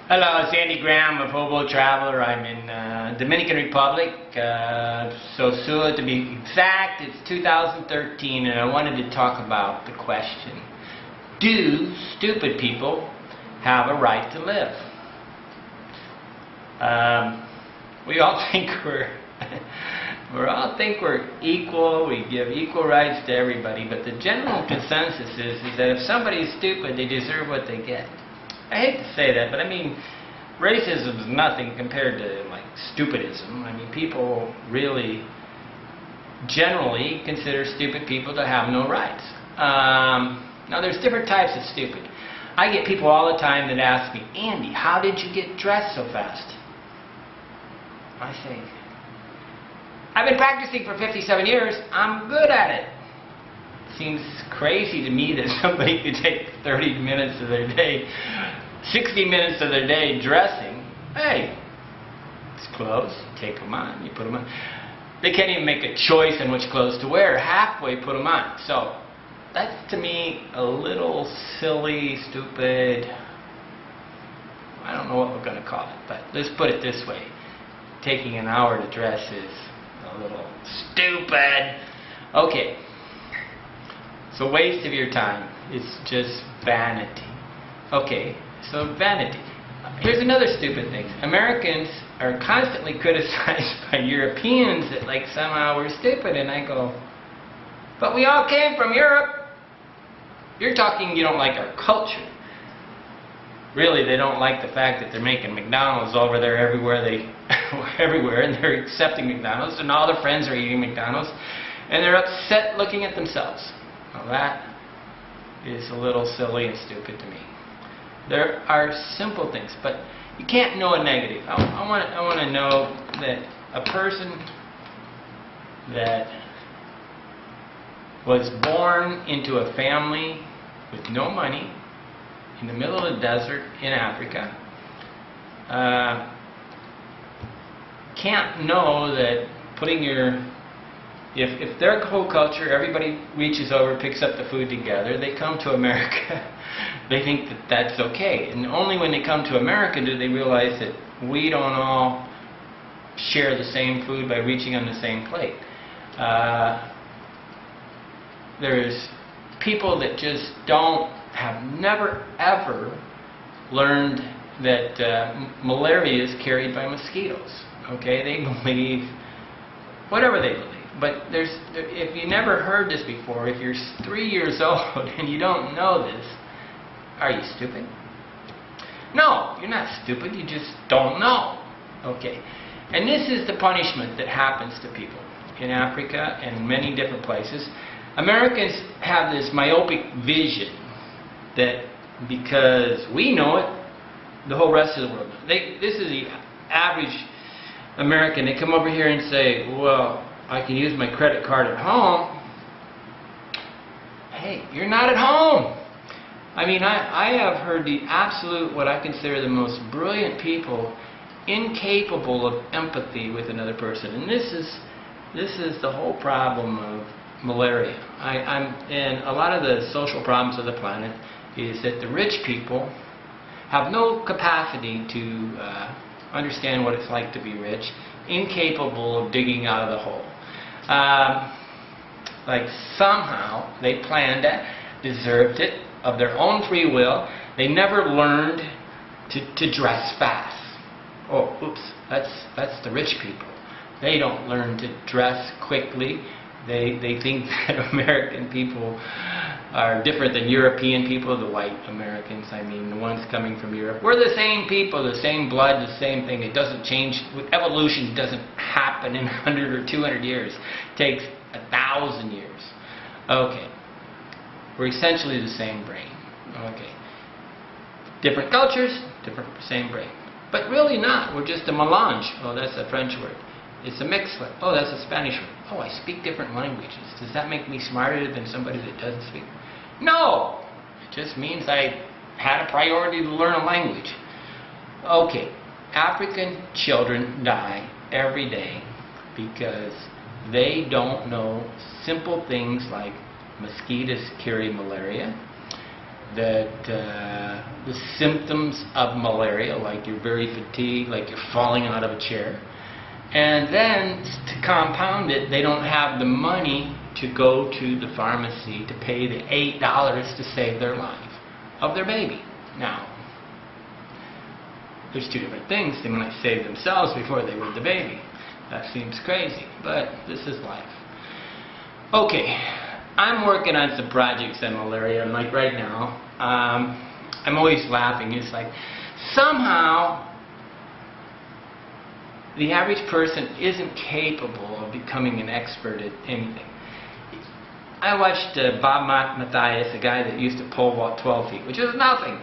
Hello, it's Andy Graham of Hobo Traveler. I'm in Dominican Republic, Sosua to be exact. It's 2013, and I wanted to talk about the question: do stupid people have a right to live? We all think we're equal. We give equal rights to everybody, but the general consensus is that if somebody is stupid, they deserve what they get. I hate to say that, but I mean, racism is nothing compared to, like, stupidism. I mean, people really generally consider stupid people to have no rights. Now, there's different types of stupid. I get people all the time that ask me, Andy, how did you get dressed so fast? I say, I've been practicing for 57 years. I'm good at it. Seems crazy to me that somebody could take 30 minutes of their day, 60 minutes of their day dressing. Hey, it's clothes. Take them on. You put them on. They can't even make a choice on which clothes to wear. Halfway put them on. So that's, to me, a little silly, stupid. I don't know what we're going to call it, but let's put it this way. Taking an hour to dress is a little stupid. Okay. It's a waste of your time. It's just vanity. Okay, so vanity. Here's another stupid thing. Americans are constantly criticized by Europeans that, like, somehow we're stupid, and I go, but we all came from Europe. You're talking you don't like our culture. Really, they don't like the fact that they're making McDonald's over there everywhere, and they're accepting McDonald's, and all their friends are eating McDonald's, and they're upset looking at themselves. Now that is a little silly and stupid to me. There are simple things, but you can't know a negative. I want to know that a person that was born into a family with no money in the middle of the desert in Africa can't know that putting your if their whole culture, everybody reaches over, picks up the food together, they come to America, they think that that's okay. And only when they come to America do they realize that we don't all share the same food by reaching on the same plate. There's people that just have never ever learned that malaria is carried by mosquitoes. Okay, they believe whatever they believe. But if you never heard this before, if you're 3 years old and you don't know this, are you stupid? No, you're not stupid. You just don't know. Okay. And this is the punishment that happens to people in Africa and many different places. Americans have this myopic vision that because we know it, the whole rest of the world knows. This is the average American. They come over here and say, well, I can use my credit card at home. Hey, you're not at home. I mean, I have heard the absolute, what I consider the most brilliant people, incapable of empathy with another person. And this is the whole problem of malaria. And a lot of the social problems of the planet is that the rich people have no capacity to understand what it's like to be rich, incapable of digging out of the hole. Like somehow they planned it, deserved it, of their own free will. They never learned to dress fast. Oh, oops, that's the rich people. They don't learn to dress quickly. They think that American people are different than European people, the white Americans, I mean, the ones coming from Europe. We're the same people, the same blood, the same thing. It doesn't change. Evolution doesn't happen in 100 or 200 years. It takes 1,000 years. Okay. We're essentially the same brain. Okay. Different cultures, same brain. But really not. We're just a melange. Oh, that's a French word. It's a mixed word. Oh, that's a Spanish word. Oh, I speak different languages. Does that make me smarter than somebody that doesn't speak? No! It just means I had a priority to learn a language. Okay. African children die every day because they don't know simple things like mosquitoes carry malaria. that the symptoms of malaria, like you're very fatigued, like you're falling out of a chair, and then to compound it, they don't have the money to go to the pharmacy to pay the $8 to save their life of their baby. Now, there's two different things. They might save themselves before they would the baby. That seems crazy, but this is life. Okay, I'm working on some projects on malaria, and like right now, I'm always laughing. It's like, somehow, the average person isn't capable of becoming an expert at anything. I watched Bob Mathias, a guy that used to pole vault 12 feet, which is nothing,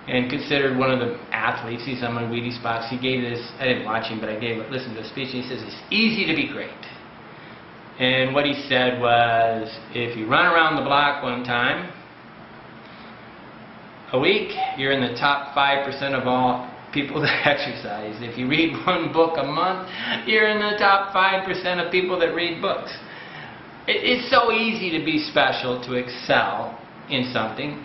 and considered one of the athletes. He's on my Wheaties box. He gave this, I didn't watch him, but I listened to a speech, and he says, it's easy to be great. And what he said was, if you run around the block one time a week, you're in the top 5% of all people that exercise. If you read one book a month, you're in the top 5% of people that read books. It's so easy to be special, to excel in something.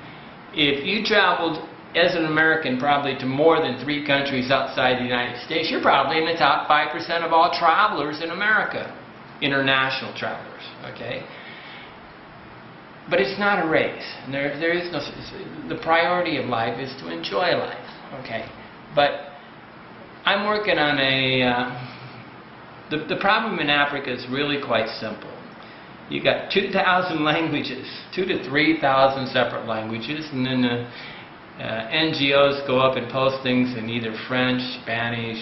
If you traveled as an American probably to more than 3 countries outside the United States, you're probably in the top 5% of all travelers in America. International travelers, okay? But it's not a race. And there is no, the priority of life is to enjoy life, okay? But I'm working on the problem in Africa is really quite simple. You got 2,000 languages, 2,000 to 3,000 separate languages, and then the NGOs go up and post things in either French, Spanish,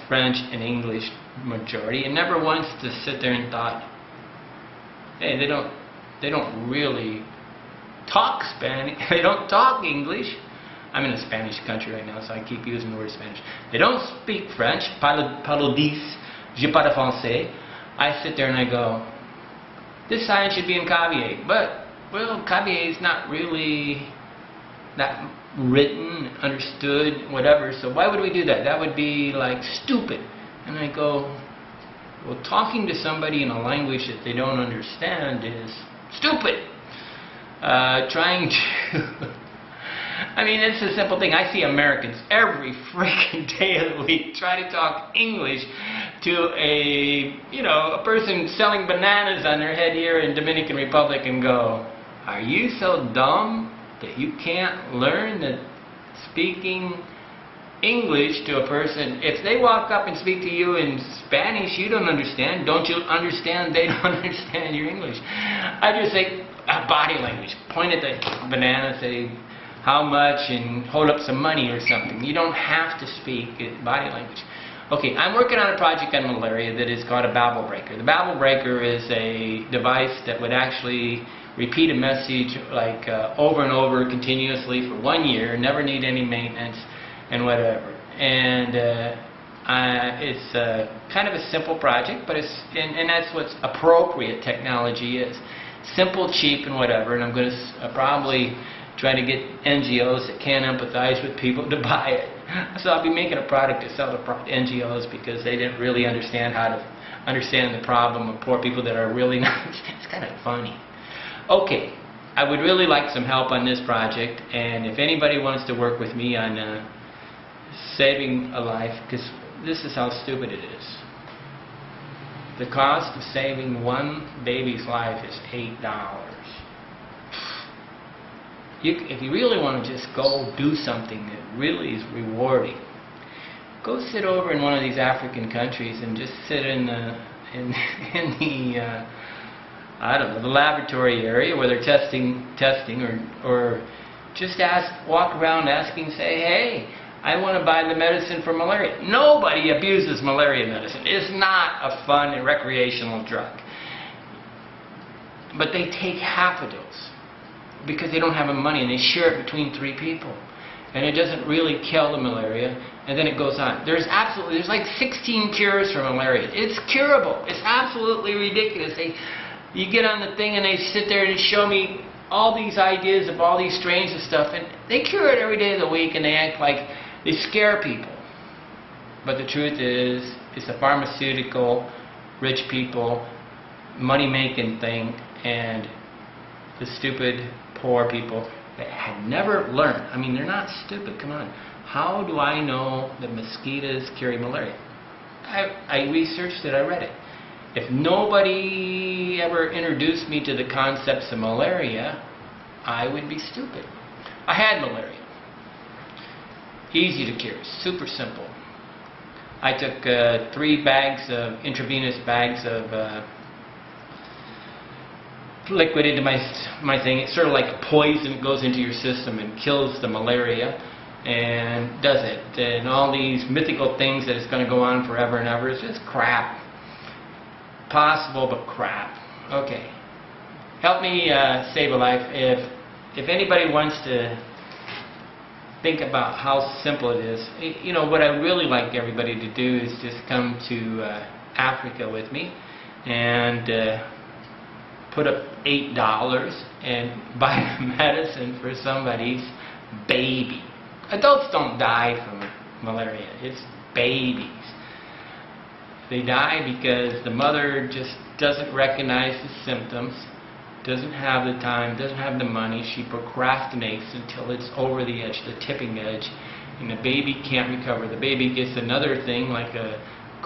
French and English majority, and never once to sit there and thought, hey, they don't really talk Spanish, they don't talk English. I'm in a Spanish country right now, so I keep using the word Spanish. They don't speak French. Parle 10, je parle français. I sit there and I go, this sign should be in caviar, but, well, caviar is not really that written, understood, whatever, so why would we do that? That would be like stupid. And I go, well, talking to somebody in a language that they don't understand is stupid. Trying to I mean, it's a simple thing. I see Americans every freaking day of the week try to talk English to a person selling bananas on their head here in Dominican Republic and go, are you so dumb that you can't learn that speaking English to a person, if they walk up and speak to you in Spanish, you don't understand. Don't you understand they don't understand your English? I just say body language. Point at the banana, say how much, and hold up some money or something. You don't have to speak body language. Okay, I'm working on a project on malaria that is called a babble breaker. The babble breaker is a device that would actually repeat a message like over and over continuously for 1 year, never need any maintenance and whatever. And it's kind of a simple project, but and that's what appropriate technology is. Simple, cheap, and whatever. And I'm going to probably try to get NGOs that can't empathize with people to buy it. So I'll be making a product to sell to NGOs because they didn't really understand how to understand the problem of poor people that are really not. It's kind of funny. Okay, I would really like some help on this project, and if anybody wants to work with me on saving a life, because this is how stupid it is. The cost of saving one baby's life is $8. If you really want to just go do something that really is rewarding, go sit over in one of these African countries and just sit in the I don't know, the laboratory area where they're testing, or just walk around asking, say, hey, I want to buy the medicine for malaria. Nobody abuses malaria medicine. It's not a fun and recreational drug. But they take half a dose because they don't have the money, and they share it between 3 people. And it doesn't really kill the malaria, and then it goes on. There's like 16 cures for malaria. It's curable. It's absolutely ridiculous. You get on the thing and they sit there and show me all these ideas of all these strains of stuff, and they cure it every day of the week, and they act like they scare people. But the truth is, it's a pharmaceutical, rich people, money-making thing, and the stupid, poor people that had never learned. I mean, they're not stupid, come on. How do I know that mosquitoes carry malaria? I researched it, I read it. If nobody ever introduced me to the concepts of malaria, I would be stupid. I had malaria. Easy to cure, super simple. I took 3 bags of intravenous bags of liquid into my thing. It's sort of like poison. It goes into your system and kills the malaria and does it. And all these mythical things that it's going to go on forever and ever is just crap. Possible, but crap. Okay. Help me save a life. If anybody wants to think about how simple it is, you know, what I really like everybody to do is just come to Africa with me and put up $8 and buy medicine for somebody's baby. Adults don't die from malaria. It's babies. They die because the mother just doesn't recognize the symptoms, doesn't have the time, doesn't have the money. She procrastinates until it's over the edge, the tipping edge, and the baby can't recover. The baby gets another thing like a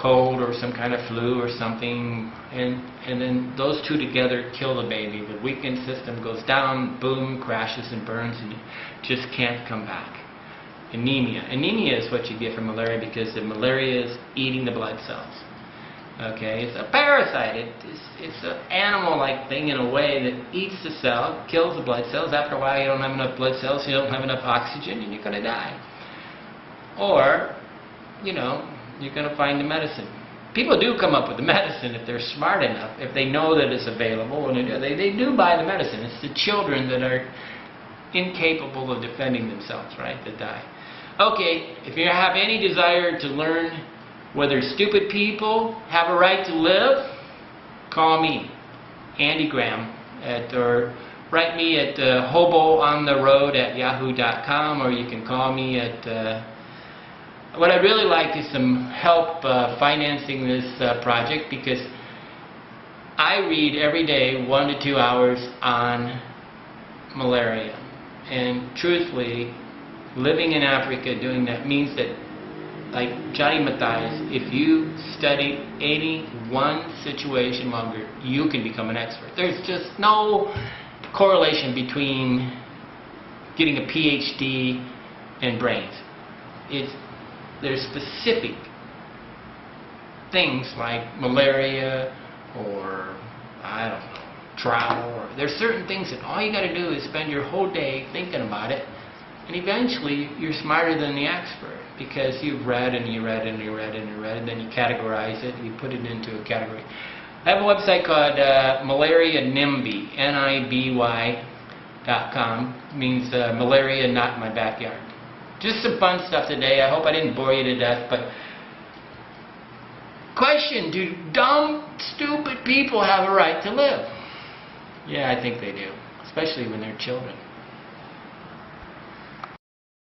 cold or some kind of flu or something, and then those two together kill the baby. The weakened system goes down, boom, crashes and burns, and you just can't come back. Anemia. Anemia is what you get from malaria because the malaria is eating the blood cells. Okay, it's a parasite. It's an animal-like thing in a way that eats the cell, kills the blood cells. After a while, you don't have enough blood cells, you don't have enough oxygen, and you're going to die. Or, you know, you're going to find the medicine. People do come up with the medicine if they're smart enough, if they know that it's available, and they do buy the medicine. It's the children that are incapable of defending themselves, right, that die. Okay, if you have any desire to learn whether stupid people have a right to live, call me, Andy Graham, or write me at hoboontheroad@yahoo.com, or you can call me at... What I'd really like is some help financing this project, because I read every day 1 to 2 hours on malaria. And truthfully, living in Africa doing that means that, like Johnny Matthias, if you study any one situation longer, you can become an expert. There's just no correlation between getting a PhD and brains. There's specific things like malaria or, I don't know, travel. Or there's certain things that all you got to do is spend your whole day thinking about it, and eventually you're smarter than the expert because you've read and you read and you read and you read, and then you categorize it and you put it into a category. I have a website called Malaria NIMBY, NIBY.com. It means malaria not in my backyard. Just some fun stuff today. I hope I didn't bore you to death, but question, do dumb, stupid people have a right to live? Yeah, I think they do, especially when they're children.